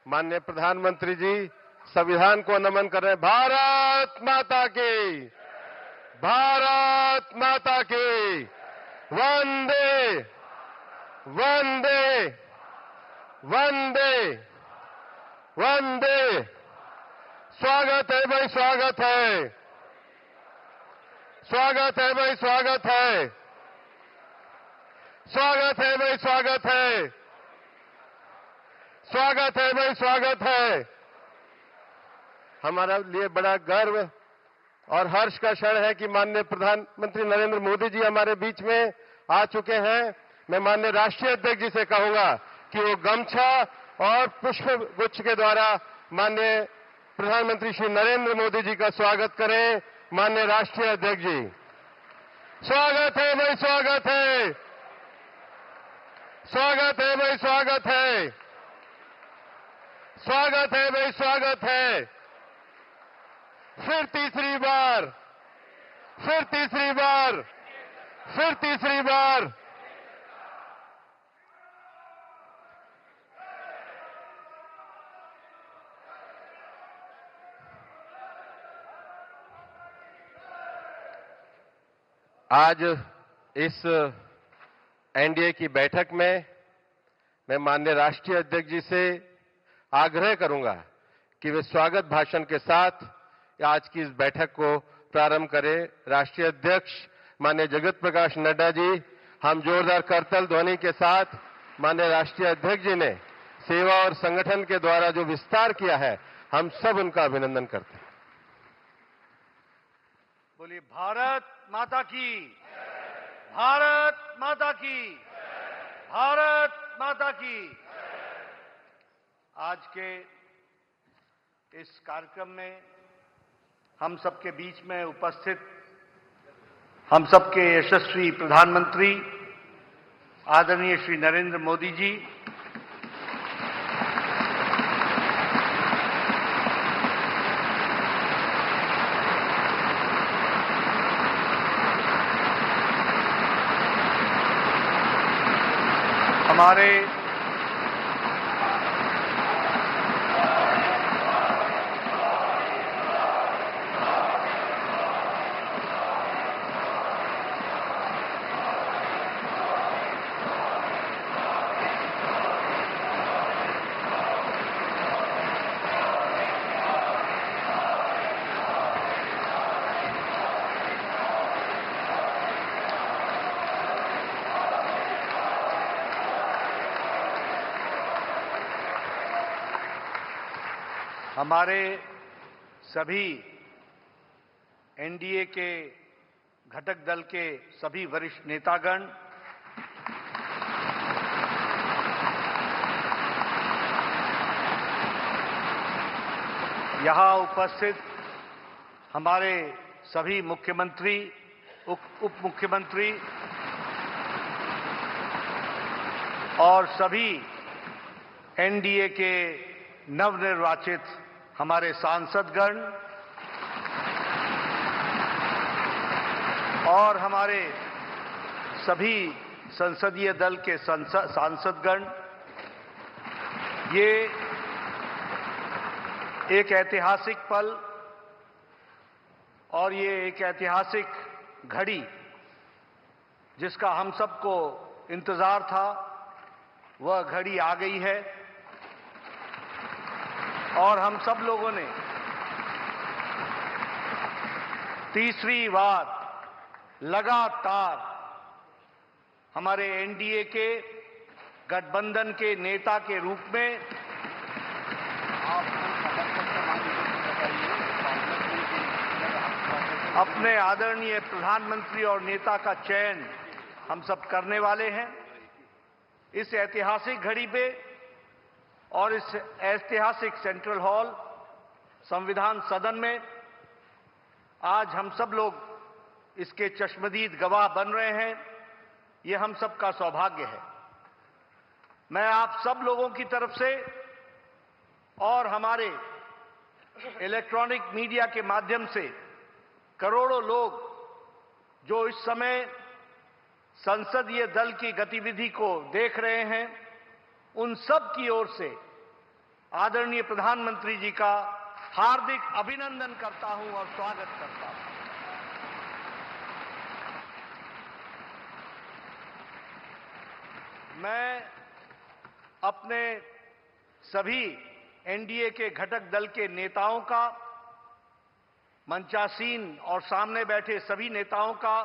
माननीय प्रधानमंत्री जी संविधान को नमन कर रहे हैं। भारत माता की, भारत माता की, वंदे वंदे वंदे वंदे। स्वागत है भाई, स्वागत है, स्वागत है भाई, स्वागत है, स्वागत है भाई, स्वागत है, स्वागत है भाई, स्वागत है। हमारा लिए बड़ा गर्व और हर्ष का क्षण है कि माननीय प्रधानमंत्री नरेंद्र मोदी जी हमारे बीच में आ चुके हैं। मैं माननीय राष्ट्रीय अध्यक्ष जी से कहूंगा कि वो गमछा और पुष्प गुच्छ के द्वारा माननीय प्रधानमंत्री श्री नरेंद्र मोदी जी का स्वागत करें। माननीय राष्ट्रीय अध्यक्ष जी, स्वागत है भाई, स्वागत है, स्वागत है भाई, स्वागत है, स्वागत है भाई, स्वागत है। फिर तीसरी बार, फिर तीसरी बार, फिर तीसरी बार। आज इस एनडीए की बैठक में मैं माननीय राष्ट्रीय अध्यक्ष जी से आग्रह करूंगा कि वे स्वागत भाषण के साथ आज की इस बैठक को प्रारंभ करें। राष्ट्रीय अध्यक्ष माननीय जगत प्रकाश नड्डा जी, हम जोरदार करताल ध्वनि के साथ माननीय राष्ट्रीय अध्यक्ष जी ने सेवा और संगठन के द्वारा जो विस्तार किया है, हम सब उनका अभिनंदन करते हैं। बोलिए भारत माता की, भारत माता की, भारत माता की। आज के इस कार्यक्रम में हम सबके बीच में उपस्थित हम सबके यशस्वी प्रधानमंत्री आदरणीय श्री नरेंद्र मोदी जी, हमारे हमारे सभी एनडीए के घटक दल के सभी वरिष्ठ नेतागण, यहां उपस्थित हमारे सभी मुख्यमंत्री, उप मुख्यमंत्री और सभी एनडीए के नवनिर्वाचित हमारे सांसदगण और हमारे सभी संसदीय दल के सांसदगण, ये एक ऐतिहासिक पल और ये एक ऐतिहासिक घड़ी जिसका हम सबको इंतजार था, वह घड़ी आ गई है और हम सब लोगों ने तीसरी बार लगातार हमारे एनडीए के गठबंधन के नेता के रूप में अपने आदरणीय प्रधानमंत्री और नेता का चयन हम सब करने वाले हैं। इस ऐतिहासिक घड़ी पे और इस ऐतिहासिक सेंट्रल हॉल संविधान सदन में आज हम सब लोग इसके चश्मदीद गवाह बन रहे हैं। ये हम सब का सौभाग्य है। मैं आप सब लोगों की तरफ से और हमारे इलेक्ट्रॉनिक मीडिया के माध्यम से करोड़ों लोग जो इस समय संसदीय दल की गतिविधि को देख रहे हैं, उन सब की ओर से आदरणीय प्रधानमंत्री जी का हार्दिक अभिनंदन करता हूं और स्वागत करता हूं। मैं अपने सभी एनडीए के घटक दल के नेताओं का, मंचासीन और सामने बैठे सभी नेताओं का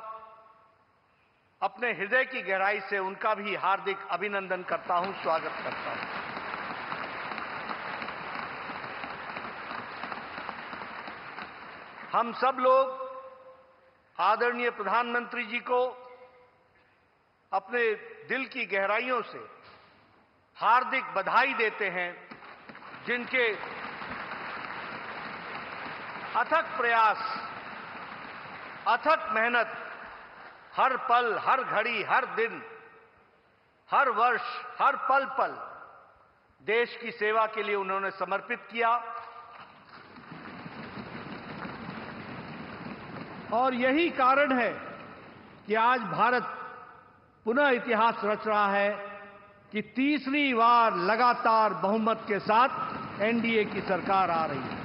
अपने हृदय की गहराई से उनका भी हार्दिक अभिनंदन करता हूं, स्वागत करता हूं। हम सब लोग आदरणीय प्रधानमंत्री जी को अपने दिल की गहराइयों से हार्दिक बधाई देते हैं, जिनके अथक प्रयास, अथक मेहनत हर पल, हर घड़ी, हर दिन, हर वर्ष, हर पल पल देश की सेवा के लिए उन्होंने समर्पित किया। और यही कारण है कि आज भारत पुनः इतिहास रच रहा है कि तीसरी बार लगातार बहुमत के साथ एनडीए की सरकार आ रही है।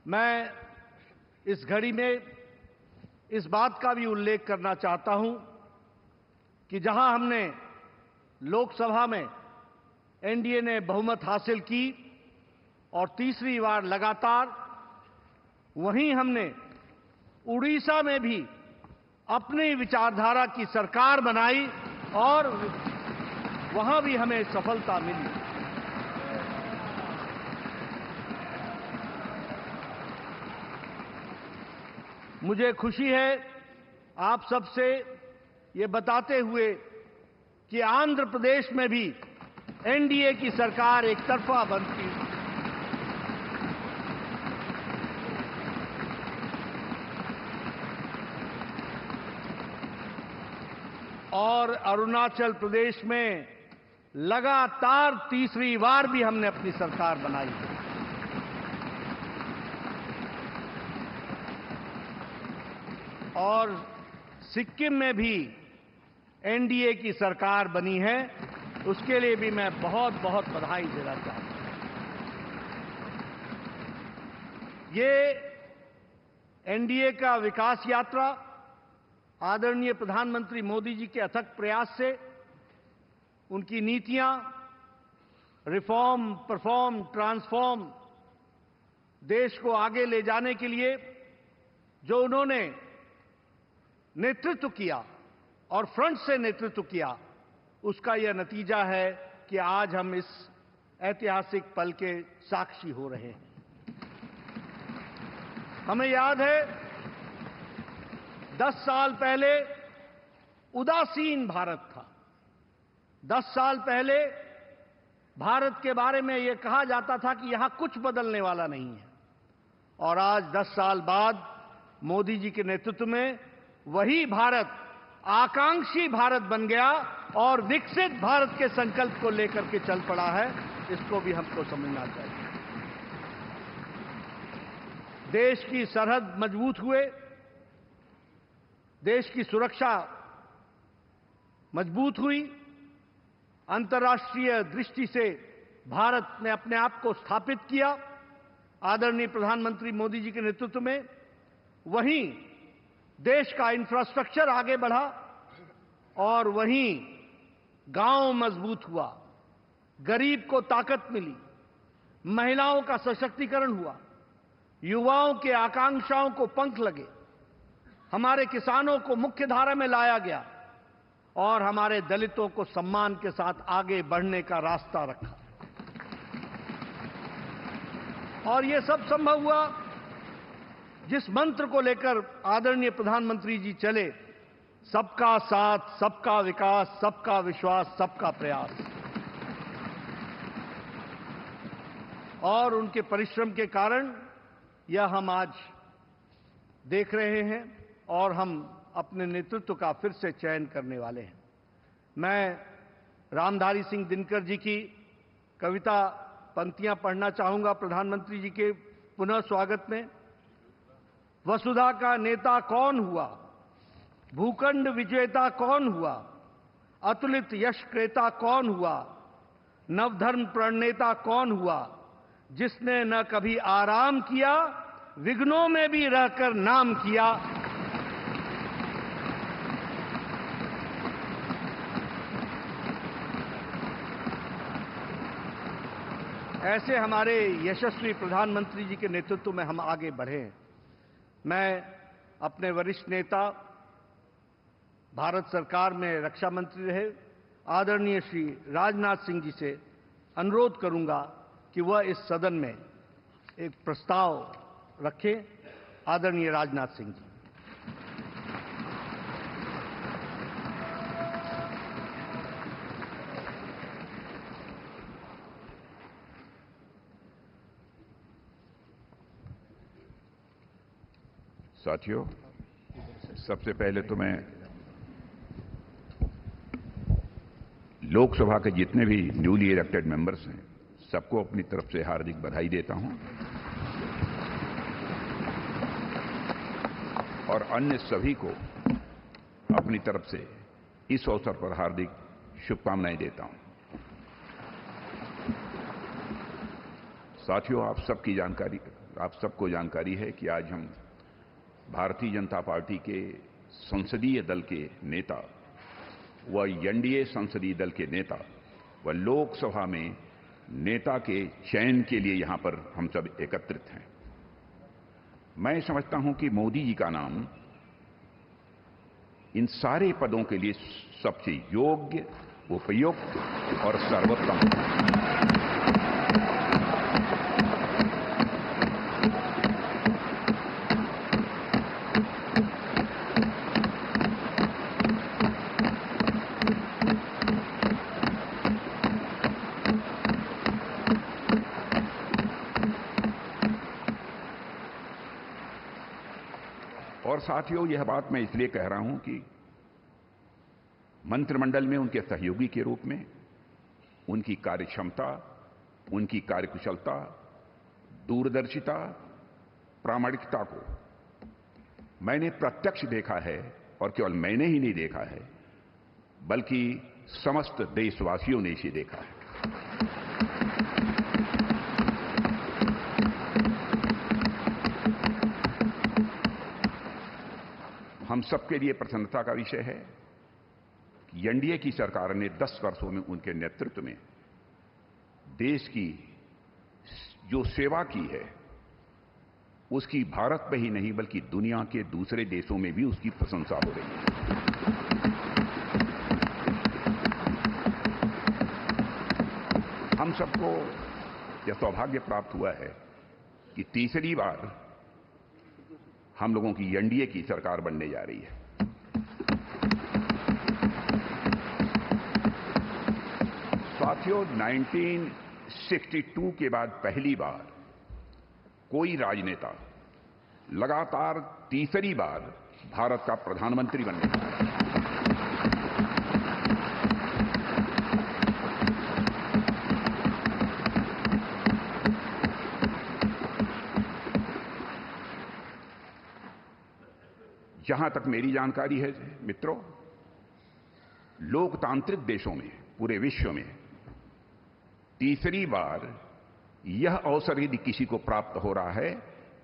मैं इस घड़ी में इस बात का भी उल्लेख करना चाहता हूं कि जहां हमने लोकसभा में एनडीए ने बहुमत हासिल की और तीसरी बार लगातार, वहीं हमने उड़ीसा में भी अपनी विचारधारा की सरकार बनाई और वहां भी हमें सफलता मिली। मुझे खुशी है आप सबसे ये बताते हुए कि आंध्र प्रदेश में भी एनडीए की सरकार एक तरफा बनती और अरुणाचल प्रदेश में लगातार तीसरी बार भी हमने अपनी सरकार बनाई है। और सिक्किम में भी एनडीए की सरकार बनी है, उसके लिए भी मैं बहुत बहुत बधाई देना चाहता हूं। ये एनडीए का विकास यात्रा आदरणीय प्रधानमंत्री मोदी जी के अथक प्रयास से, उनकी नीतियां रिफॉर्म, परफॉर्म, ट्रांसफॉर्म, देश को आगे ले जाने के लिए जो उन्होंने नेतृत्व किया और फ्रंट से नेतृत्व किया, उसका यह नतीजा है कि आज हम इस ऐतिहासिक पल के साक्षी हो रहे हैं। हमें याद है 10 साल पहले उदासीन भारत था। 10 साल पहले भारत के बारे में यह कहा जाता था कि यहां कुछ बदलने वाला नहीं है। और आज 10 साल बाद मोदी जी के नेतृत्व में वही भारत आकांक्षी भारत बन गया और विकसित भारत के संकल्प को लेकर के चल पड़ा है। इसको भी हमको समझना चाहिए। देश की सरहद मजबूत हुए, देश की सुरक्षा मजबूत हुई, अंतर्राष्ट्रीय दृष्टि से भारत ने अपने आप को स्थापित किया आदरणीय प्रधानमंत्री मोदी जी के नेतृत्व में। वहीं देश का इंफ्रास्ट्रक्चर आगे बढ़ा और वहीं गांव मजबूत हुआ, गरीब को ताकत मिली, महिलाओं का सशक्तिकरण हुआ, युवाओं के आकांक्षाओं को पंख लगे, हमारे किसानों को मुख्य धारा में लाया गया और हमारे दलितों को सम्मान के साथ आगे बढ़ने का रास्ता रखा। और यह सब संभव हुआ जिस मंत्र को लेकर आदरणीय प्रधानमंत्री जी चले, सबका साथ, सबका विकास, सबका विश्वास, सबका प्रयास। और उनके परिश्रम के कारण यह हम आज देख रहे हैं और हम अपने नेतृत्व का फिर से चयन करने वाले हैं। मैं रामधारी सिंह दिनकर जी की कविता पंक्तियां पढ़ना चाहूंगा प्रधानमंत्री जी के पुनः स्वागत में। वसुधा का नेता कौन हुआ, भूखंड विजेता कौन हुआ, अतुलित यश क्रेता कौन हुआ, नवधर्म प्रणेता कौन हुआ, जिसने न कभी आराम किया, विघ्नों में भी रहकर नाम किया। ऐसे हमारे यशस्वी प्रधानमंत्री जी के नेतृत्व में हम आगे बढ़े। मैं अपने वरिष्ठ नेता, भारत सरकार में रक्षा मंत्री रहे आदरणीय श्री राजनाथ सिंह जी से अनुरोध करूंगा कि वह इस सदन में एक प्रस्ताव रखें। आदरणीय राजनाथ सिंह जी। साथियों, सबसे पहले तो मैं लोकसभा के जितने भी न्यूली इलेक्टेड मेंबर्स हैं, सबको अपनी तरफ से हार्दिक बधाई देता हूं और अन्य सभी को अपनी तरफ से इस अवसर पर हार्दिक शुभकामनाएं देता हूं। साथियों, आप सबको जानकारी है कि आज हम भारतीय जनता पार्टी के संसदीय दल के नेता व एनडीए संसदीय दल के नेता व लोकसभा में नेता के चयन के लिए यहां पर हम सब एकत्रित हैं। मैं समझता हूं कि मोदी जी का नाम इन सारे पदों के लिए सबसे योग्य, उपयुक्त और सर्वोत्तम है। और साथियों, यह बात मैं इसलिए कह रहा हूं कि मंत्रिमंडल में उनके सहयोगी के रूप में उनकी कार्यक्षमता, उनकी कार्यकुशलता, दूरदर्शिता, प्रामाणिकता को मैंने प्रत्यक्ष देखा है और केवल मैंने ही नहीं देखा है, बल्कि समस्त देशवासियों ने इसे देखा है। हम सबके लिए प्रसन्नता का विषय है कि एनडीए की सरकार ने 10 वर्षों में उनके नेतृत्व में देश की जो सेवा की है, उसकी भारत में ही नहीं बल्कि दुनिया के दूसरे देशों में भी उसकी प्रशंसा हो रही है। हम सबको यह सौभाग्य प्राप्त हुआ है कि तीसरी बार हम लोगों की एनडीए की सरकार बनने जा रही है। साथियों, 1962 के बाद पहली बार कोई राजनेता लगातार तीसरी बार भारत का प्रधानमंत्री बनने जा रहा है। जहां तक मेरी जानकारी है मित्रों, लोकतांत्रिक देशों में पूरे विश्व में तीसरी बार यह अवसर यदि किसी को प्राप्त हो रहा है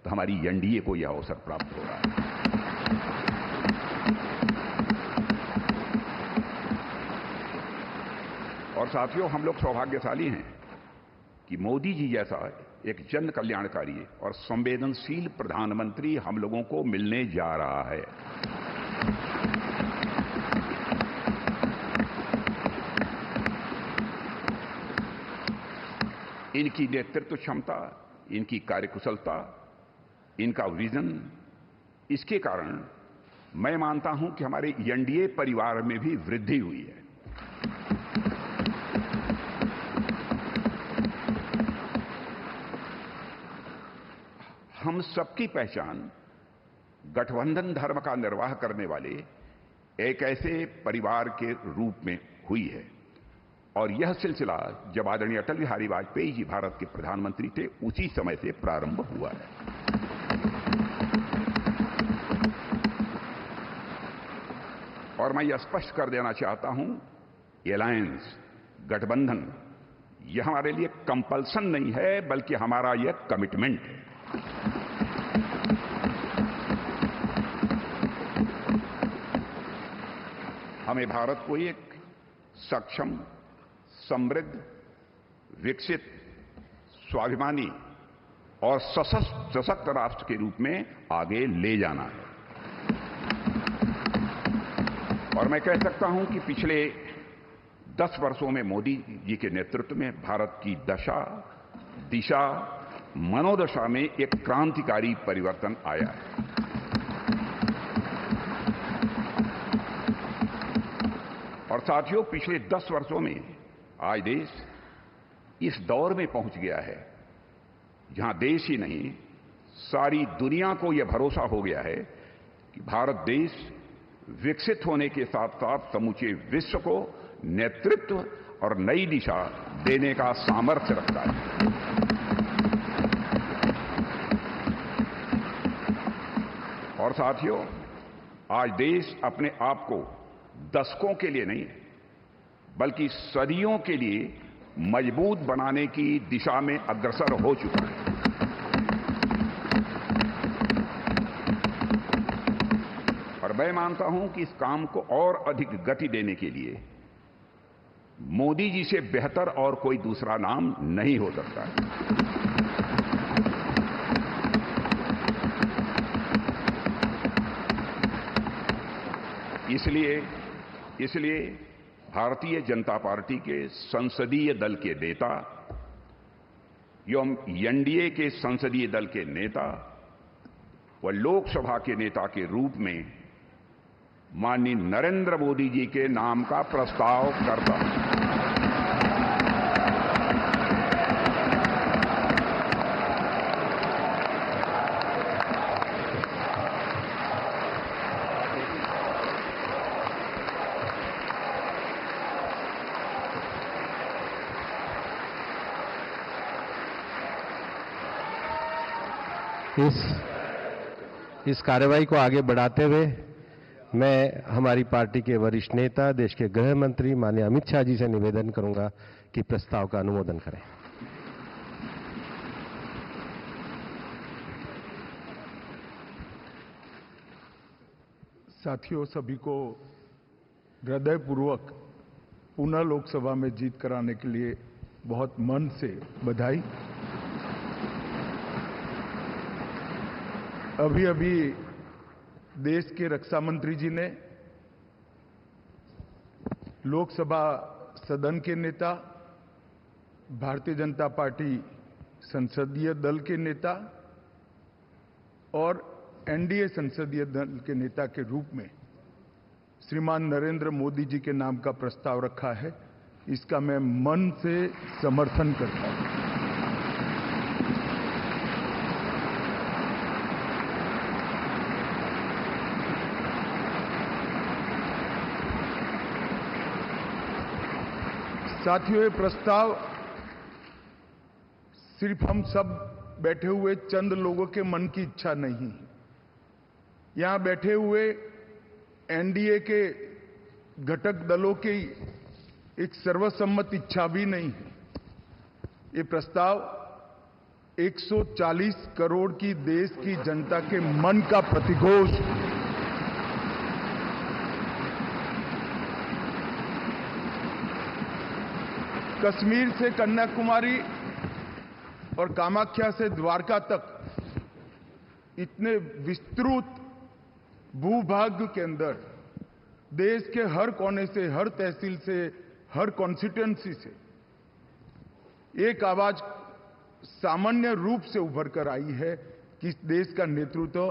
तो हमारी एनडीए को यह अवसर प्राप्त हो रहा है। और साथियों, हम लोग सौभाग्यशाली हैं कि मोदी जी जैसा एक जन कल्याणकारी और संवेदनशील प्रधानमंत्री हम लोगों को मिलने जा रहा है। इनकी नेतृत्व क्षमता, इनकी कार्यकुशलता, इनका विजन, इसके कारण मैं मानता हूं कि हमारे एनडीए परिवार में भी वृद्धि हुई है। हम सबकी पहचान गठबंधन धर्म का निर्वाह करने वाले एक ऐसे परिवार के रूप में हुई है और यह सिलसिला जब आदरणीय अटल बिहारी वाजपेयी जी भारत के प्रधानमंत्री थे उसी समय से प्रारंभ हुआ है। और मैं यह स्पष्ट कर देना चाहता हूं, एलायंस, गठबंधन, यह हमारे लिए कंपल्सन नहीं है, बल्कि हमारा यह कमिटमेंट है। हमें भारत को एक सक्षम, समृद्ध, विकसित, स्वाभिमानी और सशक्त राष्ट्र के रूप में आगे ले जाना है। और मैं कह सकता हूं कि पिछले 10 वर्षों में मोदी जी के नेतृत्व में भारत की दशा, दिशा, मनोदशा में एक क्रांतिकारी परिवर्तन आया है। और साथियों, पिछले 10 वर्षों में आज देश इस दौर में पहुंच गया है जहां देश ही नहीं, सारी दुनिया को यह भरोसा हो गया है कि भारत देश विकसित होने के साथ साथ समूचे विश्व को नेतृत्व और नई दिशा देने का सामर्थ्य रखता है। और साथियों, आज देश अपने आप को दशकों के लिए नहीं, बल्कि सदियों के लिए मजबूत बनाने की दिशा में अग्रसर हो चुका है। और मैं मानता हूं कि इस काम को और अधिक गति देने के लिए मोदी जी से बेहतर और कोई दूसरा नाम नहीं हो सकता है। इसलिए भारतीय जनता पार्टी के संसदीय दल के नेता एवं एनडीए के संसदीय दल के नेता व लोकसभा के नेता के रूप में माननीय नरेंद्र मोदी जी के नाम का प्रस्ताव करता हूं। इस कार्यवाही को आगे बढ़ाते हुए मैं हमारी पार्टी के वरिष्ठ नेता, देश के गृह मंत्री माननीय अमित शाह जी से निवेदन करूंगा कि प्रस्ताव का अनुमोदन करें। साथियों, सभी को हृदयपूर्वक पुनः लोकसभा में जीत कराने के लिए बहुत मन से बधाई। अभी देश के रक्षा मंत्री जी ने लोकसभा सदन के नेता, भारतीय जनता पार्टी संसदीय दल के नेता और एनडीए संसदीय दल के नेता के रूप में श्रीमान नरेंद्र मोदी जी के नाम का प्रस्ताव रखा है। इसका मैं मन से समर्थन करता हूं। साथियों, ये प्रस्ताव सिर्फ हम सब बैठे हुए चंद लोगों के मन की इच्छा नहीं है। यहां बैठे हुए एनडीए के घटक दलों की एक सर्वसम्मत इच्छा भी नहीं है। ये प्रस्ताव 140 करोड़ की देश की जनता के मन का प्रतिघोष। कश्मीर से कन्याकुमारी और कामाख्या से द्वारका तक इतने विस्तृत भूभाग के अंदर देश के हर कोने से, हर तहसील से, हर कॉन्स्टिट्यूएंसी से एक आवाज सामान्य रूप से उभर कर आई है कि इस देश का नेतृत्व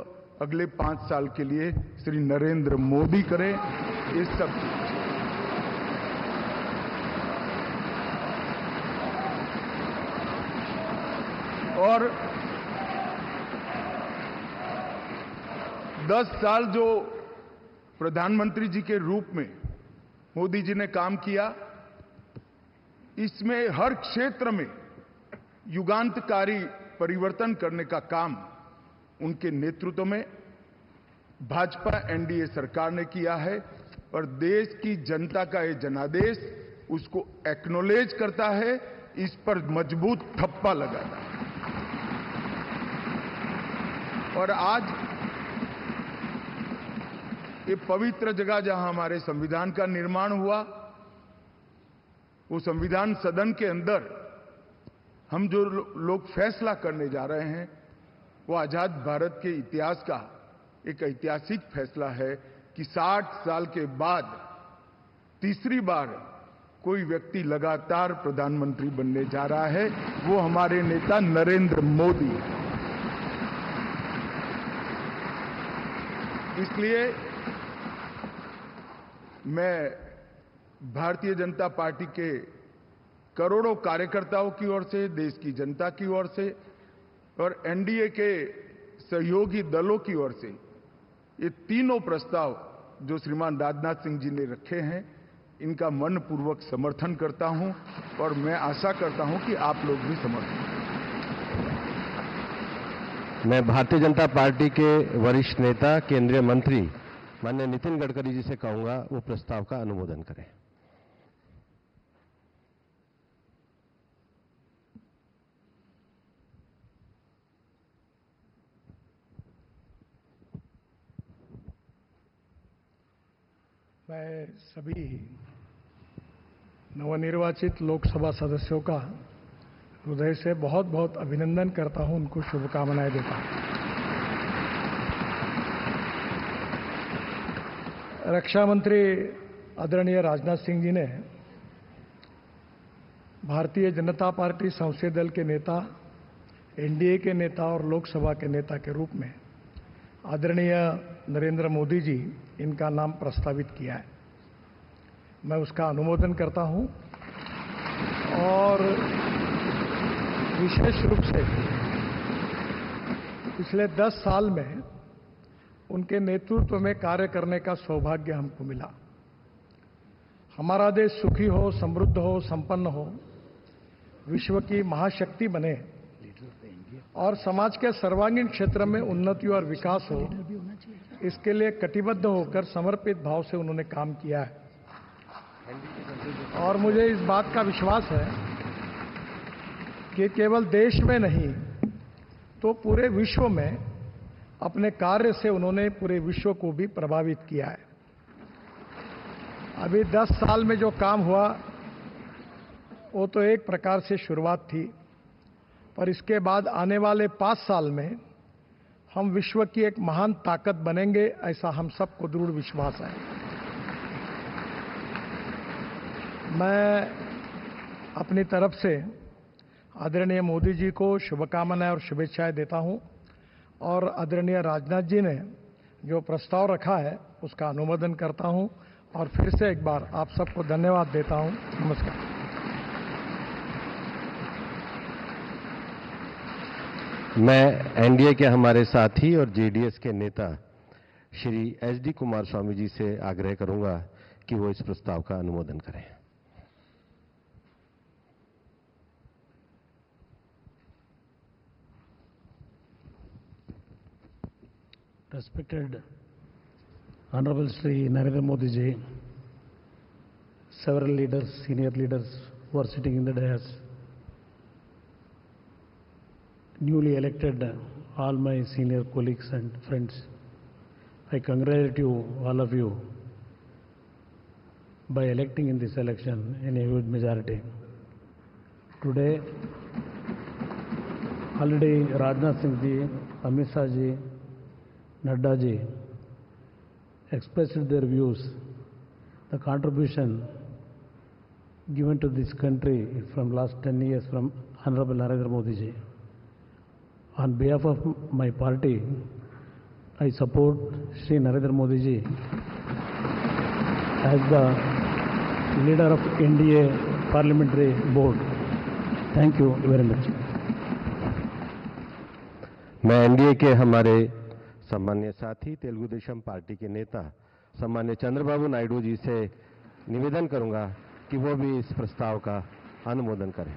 अगले 5 साल के लिए श्री नरेंद्र मोदी करें। ये सब और 10 साल जो प्रधानमंत्री जी के रूप में मोदी जी ने काम किया, इसमें हर क्षेत्र में युगांतकारी परिवर्तन करने का काम उनके नेतृत्व में भाजपा एनडीए सरकार ने किया है। और देश की जनता का ये जनादेश उसको एक्नॉलेज करता है, इस पर मजबूत ठप्पा लगाता है। और आज ये पवित्र जगह जहां हमारे संविधान का निर्माण हुआ, वो संविधान सदन के अंदर हम जो लोग फैसला करने जा रहे हैं, वो आजाद भारत के इतिहास का एक ऐतिहासिक फैसला है कि 60 साल के बाद तीसरी बार कोई व्यक्ति लगातार प्रधानमंत्री बनने जा रहा है, वो हमारे नेता नरेंद्र मोदी है। इसलिए मैं भारतीय जनता पार्टी के करोड़ों कार्यकर्ताओं की ओर से, देश की जनता की ओर से और एनडीए के सहयोगी दलों की ओर से ये तीनों प्रस्ताव जो श्रीमान राजनाथ सिंह जी ने रखे हैं, इनका मनपूर्वक समर्थन करता हूं और मैं आशा करता हूं कि आप लोग भी समर्थन करें। मैं भारतीय जनता पार्टी के वरिष्ठ नेता केंद्रीय मंत्री माननीय नितिन गडकरी जी से कहूंगा वो प्रस्ताव का अनुमोदन करें। मैं सभी नवनिर्वाचित लोकसभा सदस्यों का हृदय से बहुत बहुत अभिनंदन करता हूं, उनको शुभकामनाएं देता हूं। रक्षा मंत्री आदरणीय राजनाथ सिंह जी ने भारतीय जनता पार्टी संसदीय दल के नेता, एनडीए के नेता और लोकसभा के नेता के रूप में आदरणीय नरेंद्र मोदी जी इनका नाम प्रस्तावित किया है। मैं उसका अनुमोदन करता हूं और विशेष रूप से पिछले 10 साल में उनके नेतृत्व में कार्य करने का सौभाग्य हमको मिला। हमारा देश सुखी हो, समृद्ध हो, संपन्न हो, विश्व की महाशक्ति बने और समाज के सर्वांगीण क्षेत्र में उन्नति और विकास हो, इसके लिए कटिबद्ध होकर समर्पित भाव से उन्होंने काम किया है। और मुझे इस बात का विश्वास है कि केवल देश में नहीं तो पूरे विश्व में अपने कार्य से उन्होंने पूरे विश्व को भी प्रभावित किया है। अभी 10 साल में जो काम हुआ वो तो एक प्रकार से शुरुआत थी, पर इसके बाद आने वाले 5 साल में हम विश्व की एक महान ताकत बनेंगे, ऐसा हम सबको दृढ़ विश्वास है। मैं अपनी तरफ से आदरणीय मोदी जी को शुभकामनाएं और शुभेच्छाएं देता हूं और आदरणीय राजनाथ जी ने जो प्रस्ताव रखा है उसका अनुमोदन करता हूं और फिर से एक बार आप सबको धन्यवाद देता हूं। नमस्कार। मैं एनडीए के हमारे साथी और जेडीएस के नेता श्री एचडी कुमार स्वामी जी से आग्रह करूंगा कि वो इस प्रस्ताव का अनुमोदन करें। Respected Honorable Shri Narendra Modi ji, several leaders, senior leaders who are sitting in the dais, newly elected all my senior colleagues and friends, I congratulate you, all of you, by electing in this election in a huge majority. Today, already Rajnath Singh ji, Amit Shah ji, Nadda ji expressed their views, the contribution given to this country from last 10 years from Honorable Narendra Modi ji. On behalf of my party, I support Shri Narendra Modi ji as the leader of NDA Parliamentary Board. Thank you very much. मैं NDA के हमारे सम्मान्य साथी Telugu Desam party के नेता सम्मान्य चंद्रबाबू नायडू जी से निवेदन करूंगा कि वो भी इस प्रस्ताव का अनुमोदन करें।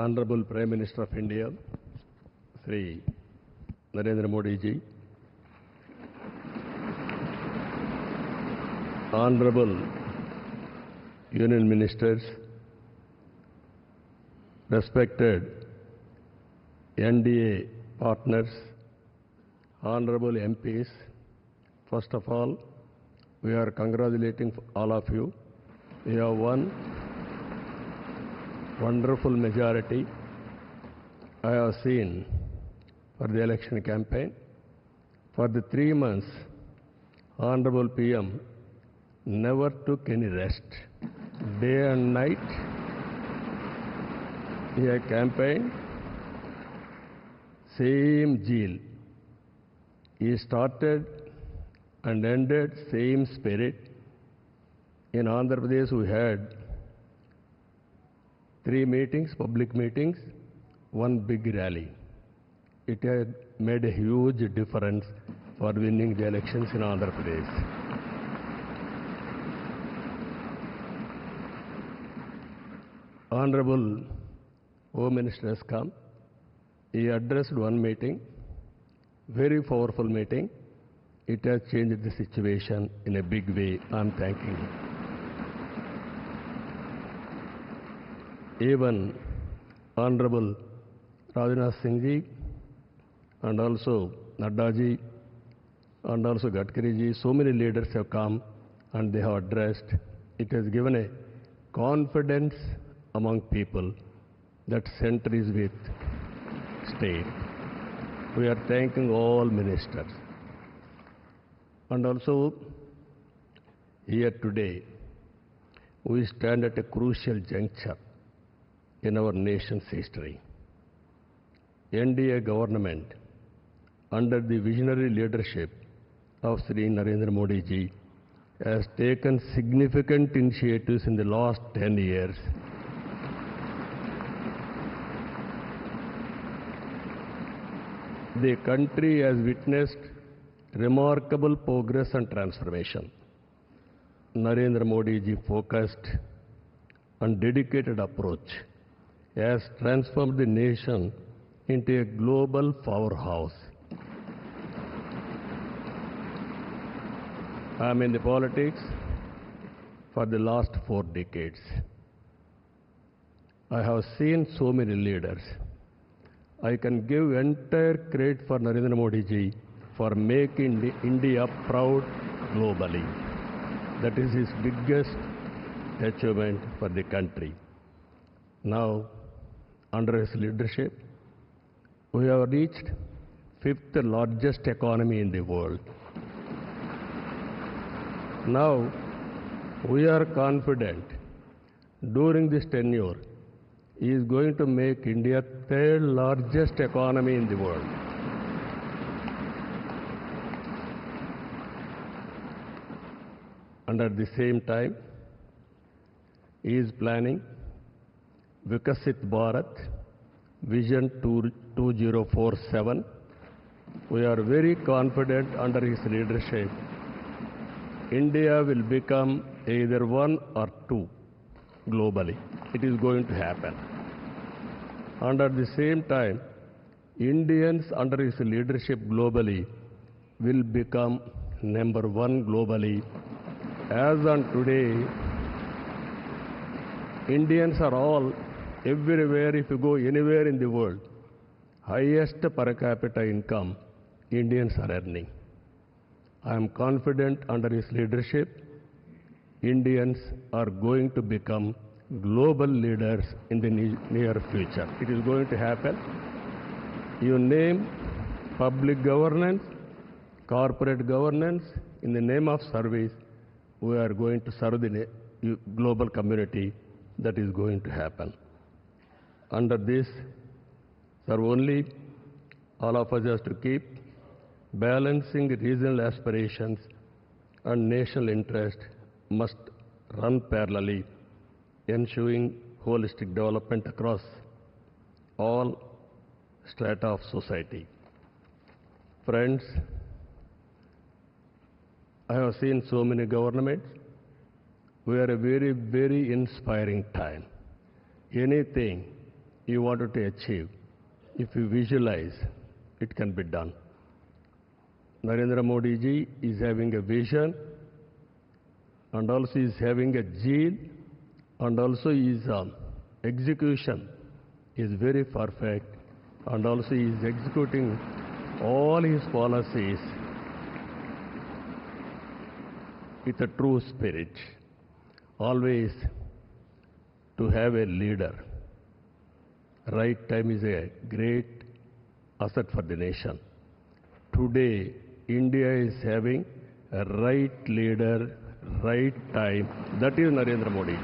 Honorable Prime Minister of India, Sri Narendra Modi ji, Honorable Union Ministers, respected NDA partners, Honorable MPs, first of all, we are congratulating all of you. You have won wonderful majority. I have seen for the election campaign. For the 3 months, Honorable PM never took any rest. Day and night, he had campaigned, same zeal. He started and ended same spirit. In Andhra Pradesh, we had 3 meetings, public meetings, 1 big rally. It had made a huge difference for winning the elections in Andhra Pradesh. Honorable Home Minister has come. He addressed 1 meeting, very powerful meeting. It has changed the situation in a big way. I'm thanking him. Even Honorable Rajnath Singh ji and also Nadda ji and also Gadkari ji, so many leaders have come and they have addressed. It has given a confidence among people that center is with state. We are thanking all ministers. And also here today, we stand at a crucial juncture in our nation's history. NDA government, under the visionary leadership of Sri Narendra Modi ji, has taken significant initiatives in the last 10 years. The country has witnessed remarkable progress and transformation. Narendra Modi ji focused and dedicated approach has transformed the nation into a global powerhouse. I am in the politics for the last 4 decades. I have seen so many leaders. I can give entire credit for Narendra Modi ji for making India proud globally. That is his biggest achievement for the country. Now, under his leadership, we have reached 5th largest economy in the world. Now, we are confident during this tenure, he is going to make India 3rd largest economy in the world. And at the same time, he is planning Vikasit Bharat Vision 2047. We are very confident under his leadership, India will become either 1 or 2 globally. It is going to happen. And at the same time, Indians under his leadership globally will become number 1 globally. As on today, Indians are all everywhere. If you go anywhere in the world, highest per capita income Indians are earning. I am confident under his leadership, Indians are going to become global leaders in the near future. It is going to happen. You name public governance, corporate governance, in the name of service, we are going to serve the global community. That is going to happen. Under this, sir, only all of us have to keep balancing regional aspirations and national interest must run parallelly, ensuring holistic development across all strata of society. Friends, I have seen so many governments. We are a very, very inspiring time. Anything you wanted to achieve, if you visualize, it can be done. Narendra Modi ji is having a vision, and also is having a zeal, and also his execution is very perfect, and also he is executing all his policies with a true spirit. Always to have a leader. Right time is a great asset for the nation. Today, India is having a right leader, right time. That is Narendra Modi.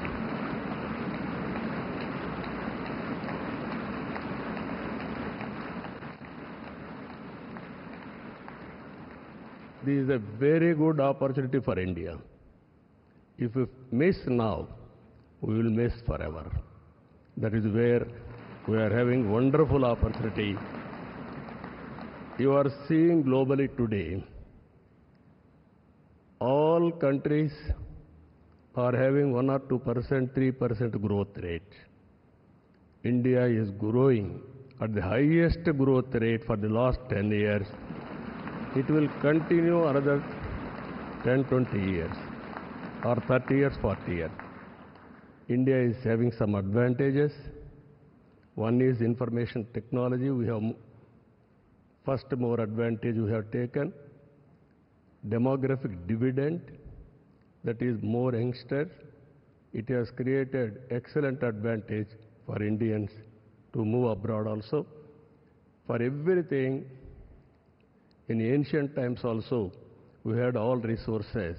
This is a very good opportunity for India. If we miss now, we will miss forever. That is where we are having wonderful opportunity. You are seeing globally today, all countries are having 1 or 2%, 3% growth rate. India is growing at the highest growth rate for the last 10 years. It will continue another 10, 20 years, or 30 years, 40 years. India is having some advantages. One is information technology. We have first more advantage we have taken. Demographic dividend, that is more youngsters. It has created excellent advantage for Indians to move abroad also. For everything, in ancient times also, we had all resources,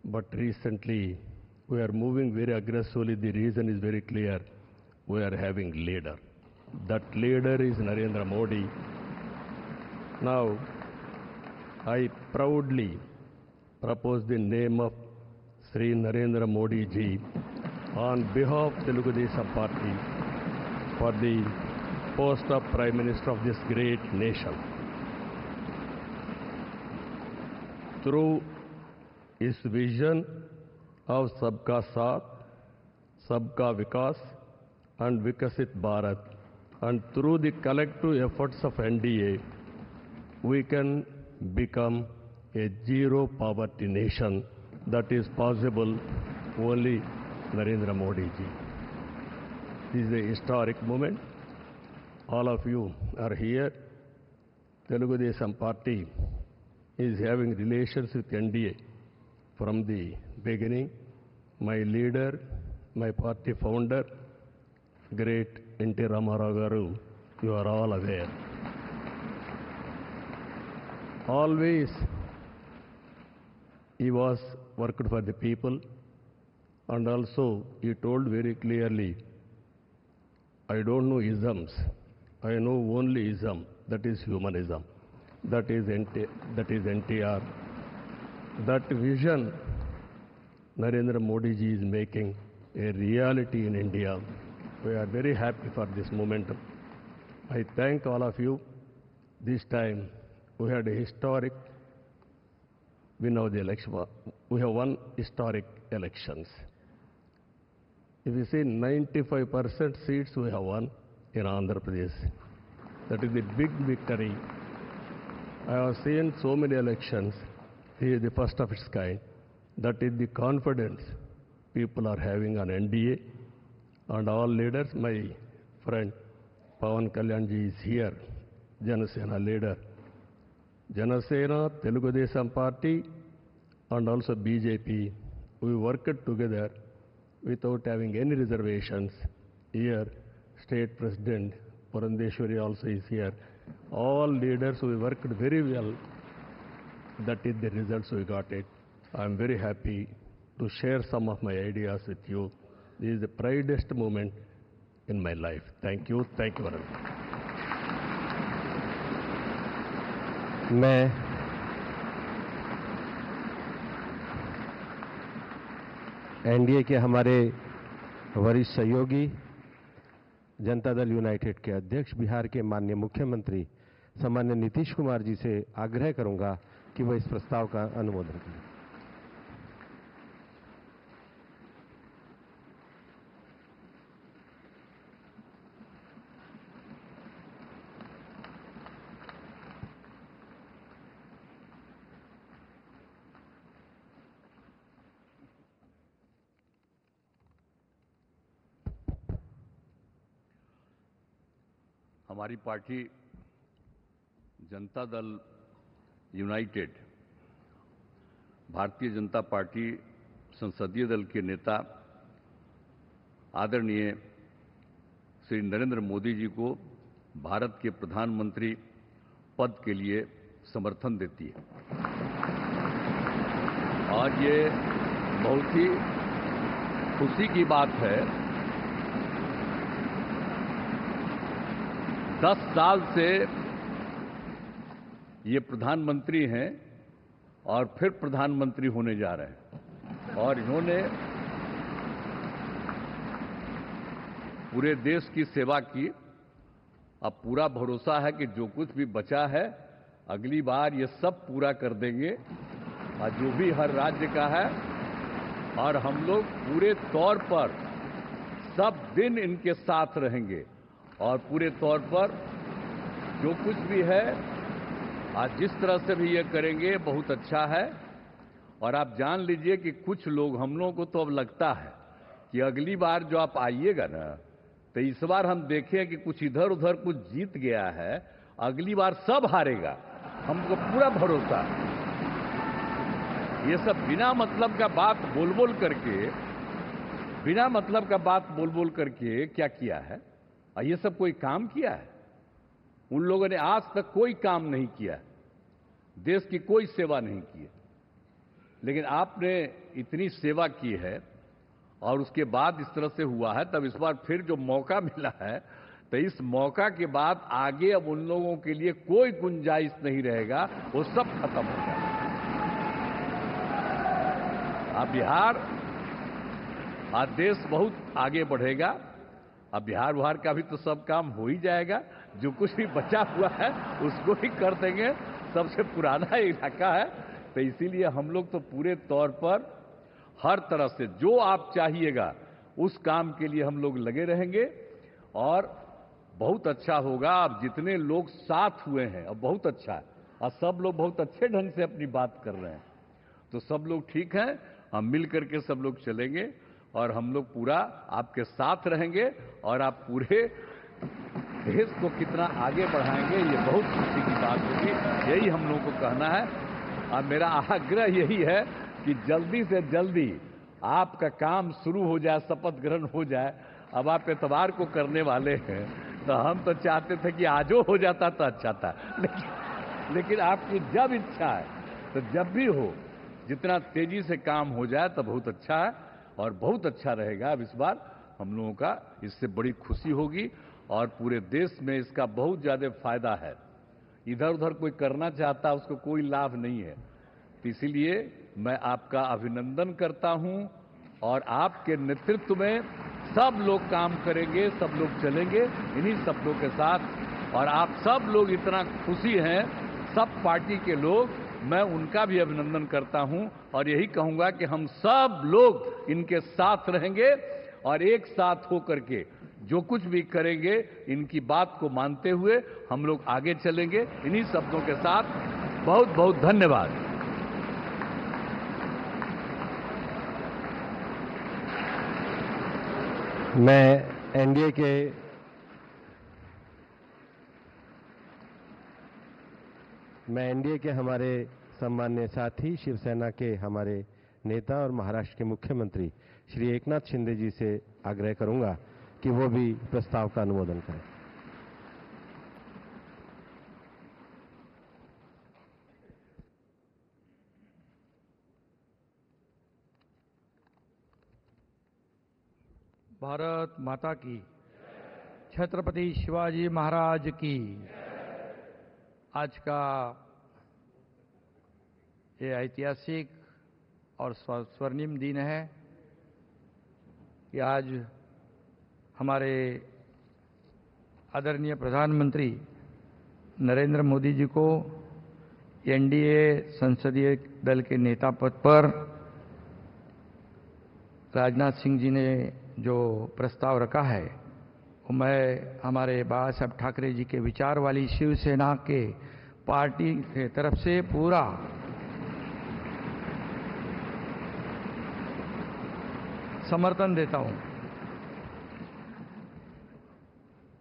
but recently we are moving very aggressively. The reason is very clear. We are having leader. That leader is Narendra Modi. Now, I proudly propose the name of Sri Narendra Modi ji on behalf of Telugu Desam Party for the post of Prime Minister of this great nation. Through his vision of Sabka Saath, Sabka Vikas and Vikasit Bharat, and through the collective efforts of NDA, we can become a zero poverty nation. That is possible only Narendra Modi ji. This is a historic moment. All of you are here. Telugu Desam Party is having relations with NDA from the beginning. My leader, my party founder, great N.T. Ramarao Garu, you are all aware. Always he was worked for the people, and also he told very clearly, I don't know isms, I know only ism, that is humanism. That is NTR. That vision Narendra Modi ji is making a reality in India. We are very happy for this momentum. I thank all of you. This time we had a historic win of the election. We have won historic elections. If you see 95% seats we have won in Andhra Pradesh. That is the big victory. I have seen so many elections. This is the first of its kind. That is the confidence people are having on NDA and all leaders. My friend Pawan Kalyan ji is here, Janasena leader. Janasena, Telugu Desam Party and also BJP, we worked together without having any reservations. Here, State President Purandeshwari also is here. All leaders, we worked very well. That is the results we got it. I am very happy to share some of my ideas with you. This is the proudest moment in my life. Thank you. Thank you very much. मैं NDA के हमारे वरिष्ठ सहयोगी Janata Dal United के अध्यक्ष बिहार के माननीय मुख्यमंत्री सम्मान्य नीतीश कुमार जी से आग्रह करूंगा कि वह इस प्रस्ताव का अनुमोदन करें। हमारी party Janata Dal United, Bharatiya Janata party संसदीय दल के नेता आदरणीय श्री नरेंद्र मोदी जी को भारत के प्रधानमंत्री पद के लिए समर्थन देती है। और ये बहुत ही खुशी की बात है। 10 साल से ये प्रधानमंत्री हैं और फिर प्रधानमंत्री होने जा रहे हैं और इन्होंने पूरे देश की सेवा की। अब पूरा भरोसा है कि जो कुछ भी बचा है अगली बार ये सब पूरा कर देंगे और जो भी हर राज्य का है, और हम लोग पूरे तौर पर सब दिन इनके साथ रहेंगे और पूरे तौर पर जो कुछ भी है आज जिस तरह से भी ये करेंगे बहुत अच्छा है। और आप जान लीजिए कि कुछ लोग, हम लोगों को तो अब लगता है कि अगली बार जो आप आइएगा ना, तो इस बार हम देखें कि कुछ इधर उधर कुछ जीत गया है, अगली बार सब हारेगा, हमको पूरा भरोसा है। ये सब बिना मतलब का बात बोल बोल करके क्या किया है? और ये सब कोई काम किया है? उन लोगों ने आज तक कोई काम नहीं किया, देश की कोई सेवा नहीं की है। लेकिन आपने इतनी सेवा की है और उसके बाद इस तरह से हुआ है, तब इस बार फिर जो मौका मिला है, तो इस मौका के बाद आगे अब उन लोगों के लिए कोई गुंजाइश नहीं रहेगा, वो सब खत्म हो जाएगा। अब बिहार, आज देश बहुत आगे बढ़ेगा। अब बिहार का भी तो सब काम हो ही जाएगा, जो कुछ भी बचा हुआ है उसको ही कर देंगे। सबसे पुराना इलाका है, तो इसीलिए हम लोग तो पूरे तौर पर हर तरह से जो आप चाहिएगा उस काम के लिए हम लोग लगे रहेंगे और बहुत अच्छा होगा। अब जितने लोग साथ हुए हैं अब बहुत अच्छा है और सब लोग बहुत अच्छे ढंग से अपनी बात कर रहे हैं, तो सब लोग ठीक हैं। हम मिल करके सब लोग चलेंगे और हम लोग पूरा आपके साथ रहेंगे और आप पूरे देश को कितना आगे बढ़ाएंगे ये बहुत खुशी की बात होगी। यही हम लोगों को कहना है और मेरा आग्रह यही है कि जल्दी से जल्दी आपका काम शुरू हो जाए, शपथ ग्रहण हो जाए। अब आप एतवार को करने वाले हैं, तो हम तो चाहते थे कि आजो हो जाता तो अच्छा था, लेकिन आपकी जब इच्छा है तो जब भी हो, जितना तेजी से काम हो जाए तो बहुत अच्छा है और बहुत अच्छा रहेगा। अब इस बार हम लोगों का इससे बड़ी खुशी होगी और पूरे देश में इसका बहुत ज्यादा फायदा है। इधर उधर कोई करना चाहता है उसको कोई लाभ नहीं है, तो इसीलिए मैं आपका अभिनंदन करता हूं और आपके नेतृत्व में सब लोग काम करेंगे, सब लोग चलेंगे इन्हीं सब लोग के साथ। और आप सब लोग इतना खुशी हैं, सब पार्टी के लोग, मैं उनका भी अभिनंदन करता हूं और यही कहूंगा कि हम सब लोग इनके साथ रहेंगे और एक साथ होकर के जो कुछ भी करेंगे इनकी बात को मानते हुए हम लोग आगे चलेंगे। इन्हीं शब्दों के साथ बहुत बहुत धन्यवाद। मैं एनडीए के हमारे सम्माननीय साथी, शिवसेना के हमारे नेता और महाराष्ट्र के मुख्यमंत्री श्री एकनाथ शिंदे जी से आग्रह करूंगा कि वो भी प्रस्ताव का अनुमोदन करें। भारत माता की, छत्रपति शिवाजी महाराज की। आज का ये ऐतिहासिक और स्वर्णिम दिन है कि आज हमारे आदरणीय प्रधानमंत्री नरेंद्र मोदी जी को एनडीए संसदीय दल के नेता पद पर राजनाथ सिंह जी ने जो प्रस्ताव रखा है, वो मैं हमारे बाला साहब ठाकरे जी के विचार वाली शिवसेना के पार्टी के तरफ से पूरा समर्थन देता हूं।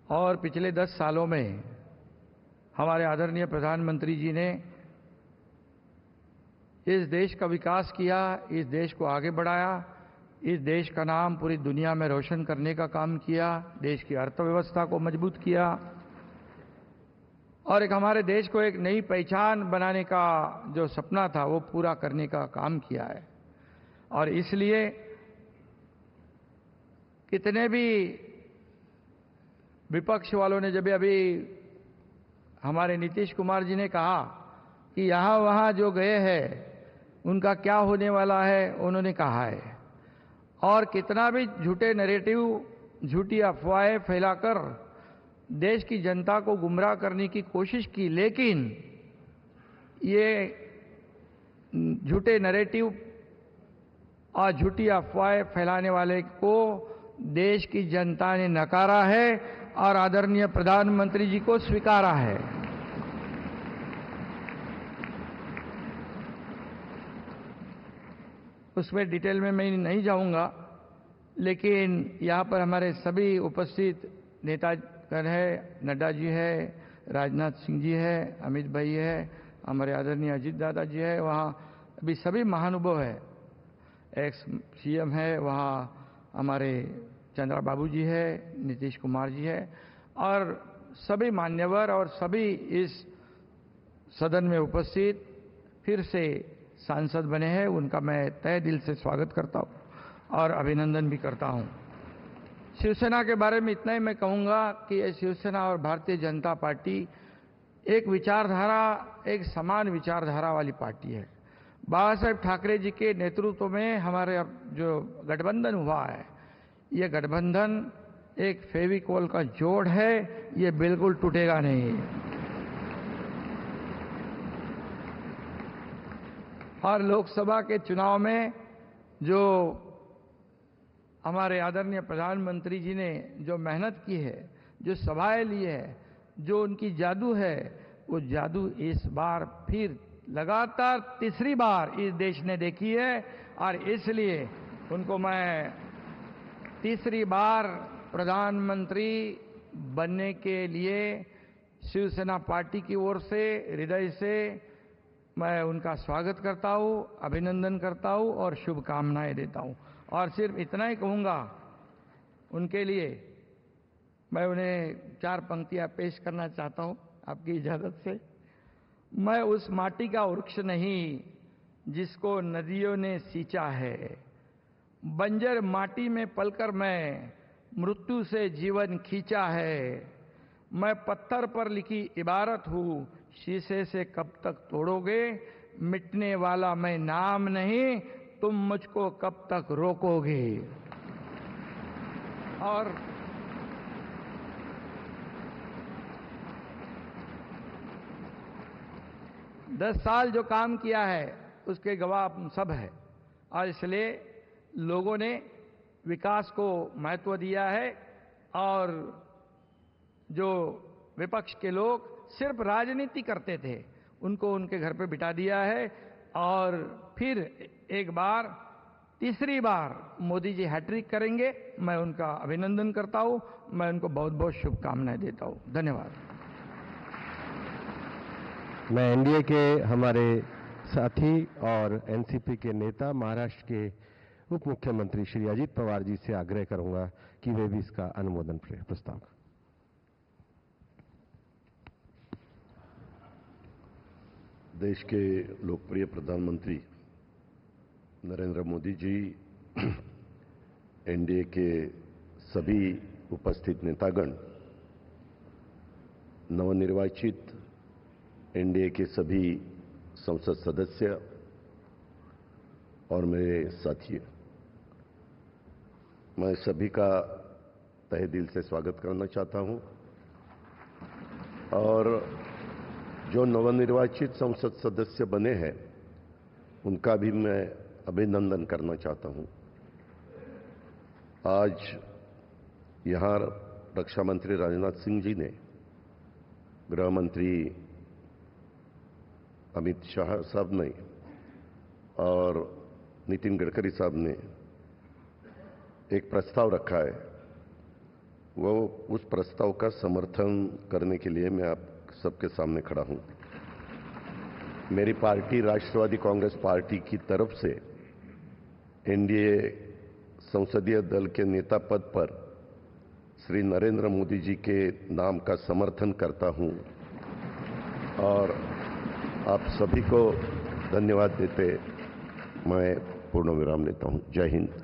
और पिछले 10 सालों में हमारे आदरणीय प्रधानमंत्री जी ने इस देश का विकास किया, इस देश को आगे बढ़ाया, इस देश का नाम पूरी दुनिया में रोशन करने का काम किया, देश की अर्थव्यवस्था को मजबूत किया और एक हमारे देश को एक नई पहचान बनाने का जो सपना था वो पूरा करने का काम किया है। और इसलिए कितने भी विपक्ष वालों ने जब अभी हमारे नीतीश कुमार जी ने कहा कि यहाँ वहाँ जो गए हैं उनका क्या होने वाला है, उन्होंने कहा है। और कितना भी झूठे नैरेटिव, झूठी अफवाहें फैलाकर देश की जनता को गुमराह करने की कोशिश की, लेकिन ये झूठे नैरेटिव और झूठी अफवाहें फैलाने वाले को देश की जनता ने नकारा है और आदरणीय प्रधानमंत्री जी को स्वीकारा है। उसमें डिटेल में मैं नहीं जाऊंगा, लेकिन यहाँ पर हमारे सभी उपस्थित नेतागण है, नड्डा जी है, राजनाथ सिंह जी है, अमित भाई है, हमारे आदरणीय अजीत दादा जी है, वहाँ अभी सभी महानुभाव है, एक्स सीएम है, वहाँ हमारे चंद्रा बाबू जी है, नीतीश कुमार जी है और सभी मान्यवर और सभी इस सदन में उपस्थित फिर से सांसद बने हैं, उनका मैं तहे दिल से स्वागत करता हूं और अभिनंदन भी करता हूं। शिवसेना के बारे में इतना ही मैं कहूंगा कि ये शिवसेना और भारतीय जनता पार्टी एक विचारधारा, एक समान विचारधारा वाली पार्टी है। बाबा साहेब ठाकरे जी के नेतृत्व में हमारे अब जो गठबंधन हुआ है, ये गठबंधन एक फेविकोल का जोड़ है, ये बिल्कुल टूटेगा नहीं। और लोकसभा के चुनाव में जो हमारे आदरणीय प्रधानमंत्री जी ने जो मेहनत की है, जो सभाएं ली है, जो उनकी जादू है, वो जादू इस बार फिर लगातार तीसरी बार इस देश ने देखी है और इसलिए उनको मैं तीसरी बार प्रधानमंत्री बनने के लिए शिवसेना पार्टी की ओर से हृदय से मैं उनका स्वागत करता हूं, अभिनंदन करता हूं और शुभकामनाएं देता हूं। और सिर्फ इतना ही कहूंगा उनके लिए, मैं उन्हें 4 पंक्तियां पेश करना चाहता हूं आपकी इजाजत से। मैं उस माटी का वृक्ष नहीं जिसको नदियों ने सींचा है, बंजर माटी में पलकर मैं मृत्यु से जीवन खींचा है। मैं पत्थर पर लिखी इबारत हूं, शीशे से कब तक तोड़ोगे, मिटने वाला मैं नाम नहीं, तुम मुझको कब तक रोकोगे। और दस साल जो काम किया है उसके गवाह हम सब है और इसलिए लोगों ने विकास को महत्व दिया है और जो विपक्ष के लोग सिर्फ राजनीति करते थे उनको उनके घर पे बिठा दिया है और फिर एक बार, तीसरी बार मोदी जी हैट्रिक करेंगे। मैं उनका अभिनंदन करता हूं, मैं उनको बहुत बहुत शुभकामनाएं देता हूं। धन्यवाद। मैं एनडीए के हमारे साथी और एनसीपी के नेता महाराष्ट्र के उप मुख्यमंत्री श्री अजीत पवार जी से आग्रह करूंगा कि वे भी इसका अनुमोदन प्रस्ताव। देश के लोकप्रिय प्रधानमंत्री नरेंद्र मोदी जी, एनडीए के सभी उपस्थित नेतागण, नवनिर्वाचित एनडीए के सभी संसद सदस्य और मेरे साथी, मैं सभी का तहे दिल से स्वागत करना चाहता हूं और जो नवनिर्वाचित संसद सदस्य बने हैं उनका भी मैं अभिनंदन करना चाहता हूं। आज यहां रक्षा मंत्री राजनाथ सिंह जी ने, गृह मंत्री अमित शाह साहब ने और नितिन गडकरी साहब ने एक प्रस्ताव रखा है वो उस प्रस्ताव का समर्थन करने के लिए मैं आप सबके सामने खड़ा हूं। मेरी पार्टी राष्ट्रवादी कांग्रेस पार्टी की तरफ से एनडीए संसदीय दल के नेता पद पर श्री नरेंद्र मोदी जी के नाम का समर्थन करता हूं और आप सभी को धन्यवाद देते मैं पूर्ण विराम लेता हूं। जय हिंद।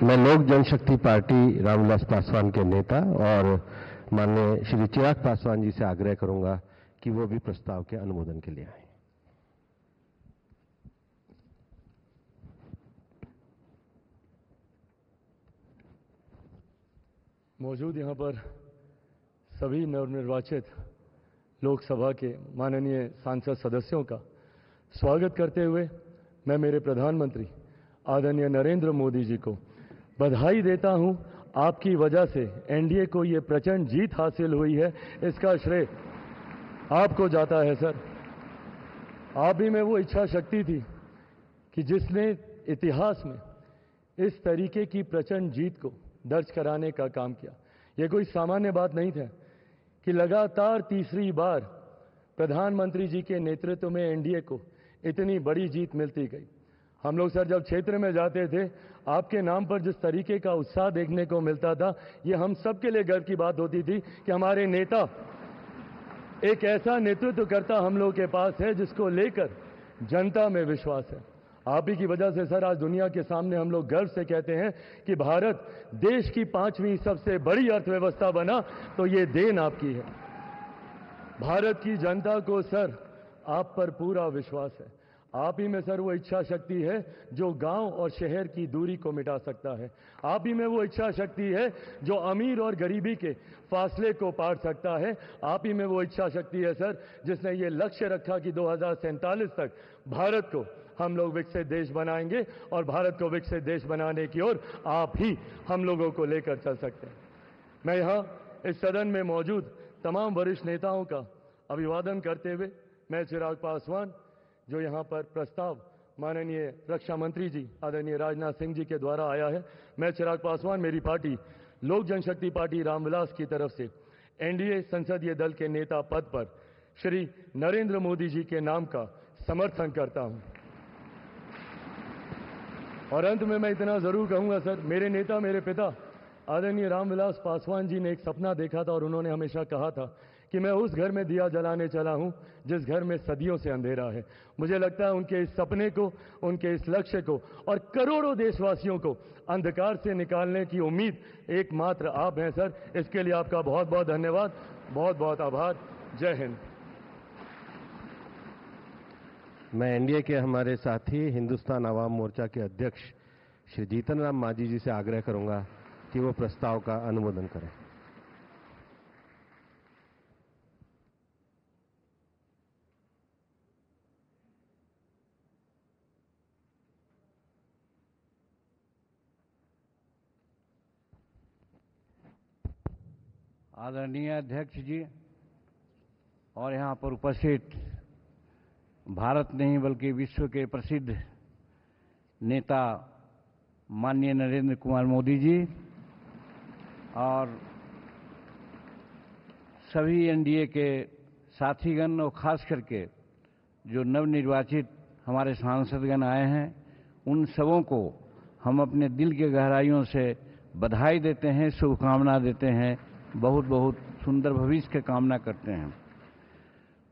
मैं लोक जनशक्ति पार्टी रामविलास पासवान के नेता और माननीय श्री चिराग पासवान जी से आग्रह करूंगा कि वो भी प्रस्ताव के अनुमोदन के लिए आए। मौजूद यहाँ पर सभी नवनिर्वाचित लोकसभा के माननीय सांसद सदस्यों का स्वागत करते हुए मैं मेरे प्रधानमंत्री आदरणीय नरेंद्र मोदी जी को बधाई देता हूं। आपकी वजह से एनडीए को ये प्रचंड जीत हासिल हुई है, इसका श्रेय आपको जाता है सर। आप ही में वो इच्छा शक्ति थी कि जिसने इतिहास में इस तरीके की प्रचंड जीत को दर्ज कराने का काम किया। ये कोई सामान्य बात नहीं था कि लगातार तीसरी बार प्रधानमंत्री जी के नेतृत्व में एनडीए को इतनी बड़ी जीत मिलती गई। हम लोग सर जब क्षेत्र में जाते थे, आपके नाम पर जिस तरीके का उत्साह देखने को मिलता था, ये हम सबके लिए गर्व की बात होती थी कि हमारे नेता एक ऐसा नेतृत्व करता हम लोग के पास है जिसको लेकर जनता में विश्वास है। आप ही की वजह से सर आज दुनिया के सामने हम लोग गर्व से कहते हैं कि भारत देश की 5वीं सबसे बड़ी अर्थव्यवस्था बना, तो ये देन आपकी है। भारत की जनता को सर आप पर पूरा विश्वास है। आप ही में सर वो इच्छा शक्ति है जो गांव और शहर की दूरी को मिटा सकता है। आप ही में वो इच्छा शक्ति है जो अमीर और गरीबी के फासले को पार सकता है। आप ही में वो इच्छा शक्ति है सर जिसने ये लक्ष्य रखा कि 2047 तक भारत को हम लोग विकसित देश बनाएंगे और भारत को विकसित देश बनाने की ओर आप ही हम लोगों को लेकर चल सकते हैं। मैं यहाँ इस सदन में मौजूद तमाम वरिष्ठ नेताओं का अभिवादन करते हुए मैं चिराग पासवान जो यहाँ पर प्रस्ताव माननीय रक्षा मंत्री जी आदरणीय राजनाथ सिंह जी के द्वारा आया है, मैं चिराग पासवान मेरी पार्टी लोक जनशक्ति पार्टी रामविलास की तरफ से एनडीए संसदीय दल के नेता पद पर श्री नरेंद्र मोदी जी के नाम का समर्थन करता हूं। और अंत में मैं इतना जरूर कहूंगा सर, मेरे नेता मेरे पिता आदरणीय रामविलास पासवान जी ने एक सपना देखा था और उन्होंने हमेशा कहा था कि मैं उस घर में दिया जलाने चला हूं जिस घर में सदियों से अंधेरा है। मुझे लगता है उनके इस सपने को, उनके इस लक्ष्य को और करोड़ों देशवासियों को अंधकार से निकालने की उम्मीद एकमात्र आप हैं सर। इसके लिए आपका बहुत बहुत धन्यवाद, बहुत बहुत आभार। जय हिंद। मैं एनडीए के हमारे साथी हिंदुस्तान आवाम मोर्चा के अध्यक्ष श्री जीतन राम मांझी जी से आग्रह करूंगा कि वो प्रस्ताव का अनुमोदन करें। आदरणीय अध्यक्ष जी और यहाँ पर उपस्थित भारत नहीं बल्कि विश्व के प्रसिद्ध नेता माननीय नरेंद्र कुमार मोदी जी और सभी एनडीए के साथीगण और खास करके जो नवनिर्वाचित हमारे सांसदगण आए हैं, उन सबों को हम अपने दिल के गहराइयों से बधाई देते हैं, शुभकामना देते हैं, बहुत बहुत सुंदर भविष्य की कामना करते हैं।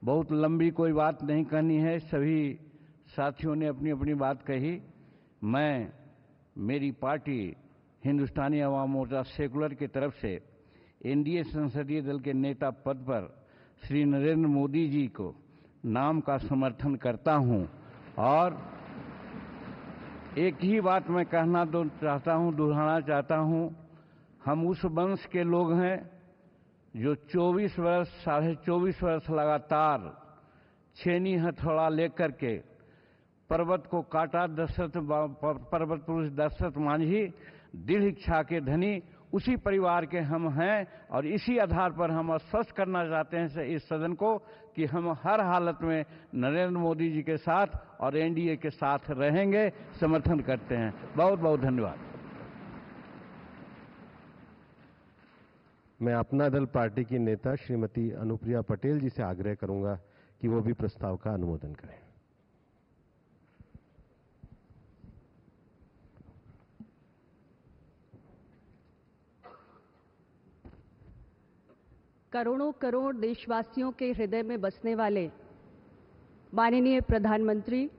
बहुत लंबी कोई बात नहीं कहनी है, सभी साथियों ने अपनी अपनी बात कही। मैं मेरी पार्टी हिंदुस्तानी अवाम मोर्चा सेकुलर की तरफ से एनडीए संसदीय दल के नेता पद पर श्री नरेंद्र मोदी जी को नाम का समर्थन करता हूं और एक ही बात मैं कहना दोहराना चाहता हूं। हम उस वंश के लोग हैं जो 24 वर्ष, 24.5 वर्ष लगातार छेनी हथौड़ा लेकर के पर्वत को काटा। पर्वत पुरुष दशरथ मांझी दृढ़ इच्छा के धनी उसी परिवार के हम हैं और इसी आधार पर हम आश्वस्त करना चाहते हैं इस सदन को कि हम हर हालत में नरेंद्र मोदी जी के साथ और एनडीए के साथ रहेंगे, समर्थन करते हैं। बहुत बहुत धन्यवाद। मैं अपना दल पार्टी की नेता श्रीमती अनुप्रिया पटेल जी से आग्रह करूंगा कि वो भी प्रस्ताव का अनुमोदन करें। करोड़ों करोड़ देशवासियों के हृदय में बसने वाले माननीय प्रधानमंत्री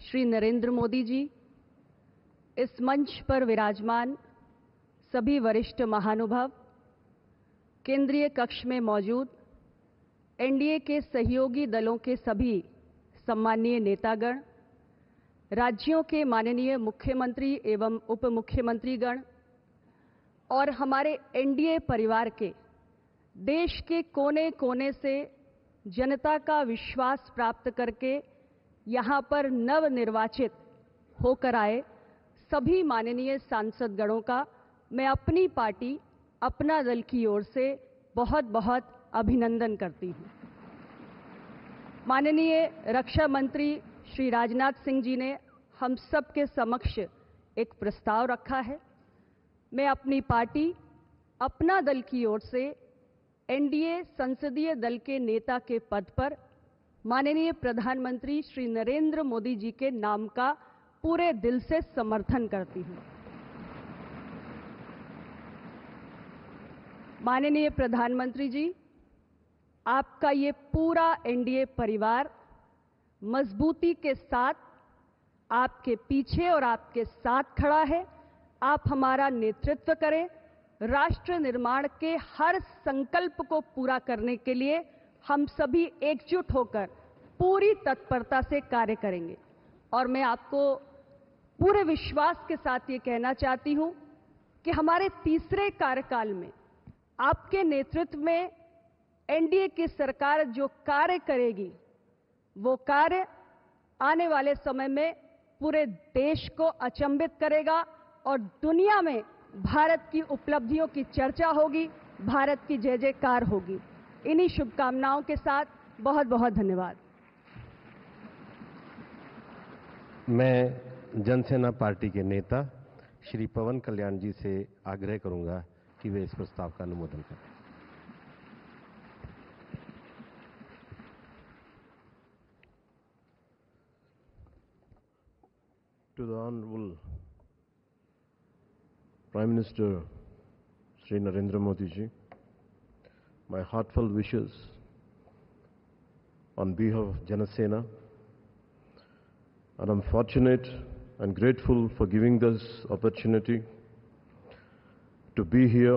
श्री नरेंद्र मोदी जी, इस मंच पर विराजमान सभी वरिष्ठ महानुभाव, केंद्रीय कक्ष में मौजूद एनडीए के सहयोगी दलों के सभी सम्माननीय नेतागण, राज्यों के माननीय मुख्यमंत्री एवं उप मुख्यमंत्रीगण और हमारे एनडीए परिवार के देश के कोने कोने से जनता का विश्वास प्राप्त करके यहाँ पर नवनिर्वाचित होकर आए सभी माननीय सांसदगणों का मैं अपनी पार्टी, अपना दल की ओर से बहुत बहुत अभिनंदन करती हूँ। माननीय रक्षा मंत्री श्री राजनाथ सिंह जी ने हम सब के समक्ष एक प्रस्ताव रखा है। मैं अपनी पार्टी, अपना दल की ओर से एनडीए संसदीय दल के नेता के पद पर माननीय प्रधानमंत्री श्री नरेंद्र मोदी जी के नाम का पूरे दिल से समर्थन करती हूँ। माननीय प्रधानमंत्री जी, आपका ये पूरा एनडीए परिवार मजबूती के साथ आपके पीछे और आपके साथ खड़ा है। आप हमारा नेतृत्व करें। राष्ट्र निर्माण के हर संकल्प को पूरा करने के लिए हम सभी एकजुट होकर पूरी तत्परता से कार्य करेंगे। और मैं आपको पूरे विश्वास के साथ ये कहना चाहती हूं कि हमारे तीसरे कार्यकाल में आपके नेतृत्व में एनडीए की सरकार जो कार्य करेगी, वो कार्य आने वाले समय में पूरे देश को अचंभित करेगा और दुनिया में भारत की उपलब्धियों की चर्चा होगी, भारत की जय जयकार होगी। इन्हीं शुभकामनाओं के साथ बहुत बहुत धन्यवाद। मैं जनसेना पार्टी के नेता श्री पवन कल्याण जी से आग्रह करूंगा कि वे इस प्रस्ताव का अनुमोदन करें। To the Honorable Prime Minister Sri Narendra Modi ji, my heartfelt wishes on behalf of Janasena, and I'm fortunate and grateful for giving this opportunity to be here.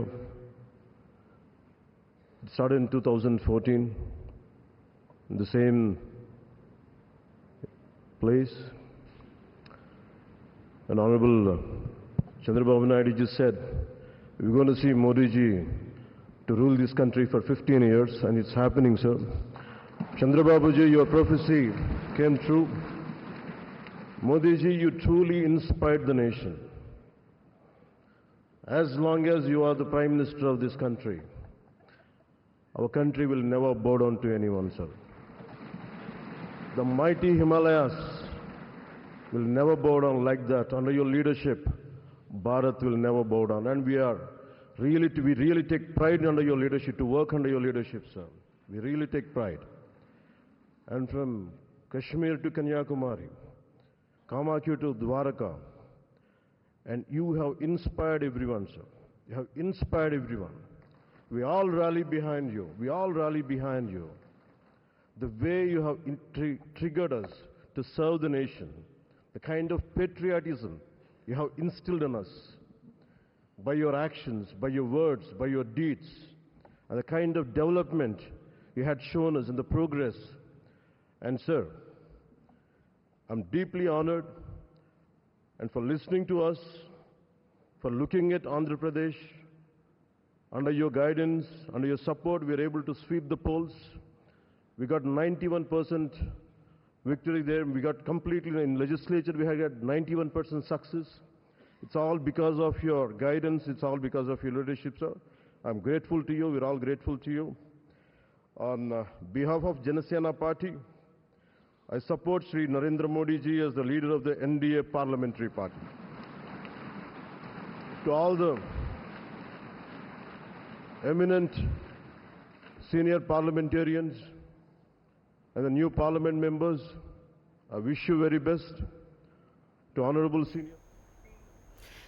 It started in 2014 in the same place. And Honorable Chandrababu Naidu just said, we're going to see Modi ji to rule this country for 15 years, and it's happening, sir. Chandrababu ji, your prophecy came true. Modi ji, you truly inspired the nation. As long as you are the Prime Minister of this country, our country will never bow down to anyone, sir. The mighty Himalayas will never bow down like that. Under your leadership, Bharat will never bow down. And we really take pride under your leadership, to work under your leadership, sir. We really take pride. And from Kashmir to Kanyakumari, Kamakya to Dwarka, and you have inspired everyone, sir. You have inspired everyone. We all rally behind you. We all rally behind you. The way you have triggered us to serve the nation, the kind of patriotism you have instilled in us by your actions, by your words, by your deeds, and the kind of development you had shown us in the progress. And sir, I'm deeply honored, and for listening to us, for looking at Andhra Pradesh. Under your guidance, under your support, we were able to sweep the polls. We got 91% victory there. We got completely, in legislature, we had got 91% success. It's all because of your guidance. It's all because of your leadership, sir. I'm grateful to you. We're all grateful to you. On behalf of Janasena Party, I support Sri Narendra Modi ji as the leader of the NDA Parliamentary Party. To all the eminent senior parliamentarians and the new parliament members, I wish you very best. To honorable senior.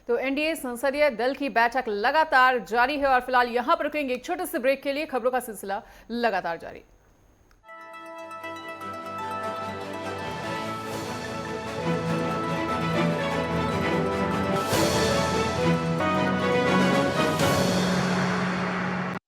तो NDA संसदीय दल की बैठक लगातार जारी है और फिलहाल यहां पर रुकेंगे एक छोटे से ब्रेक के लिए। खबरों का सिलसिला लगातार जारी।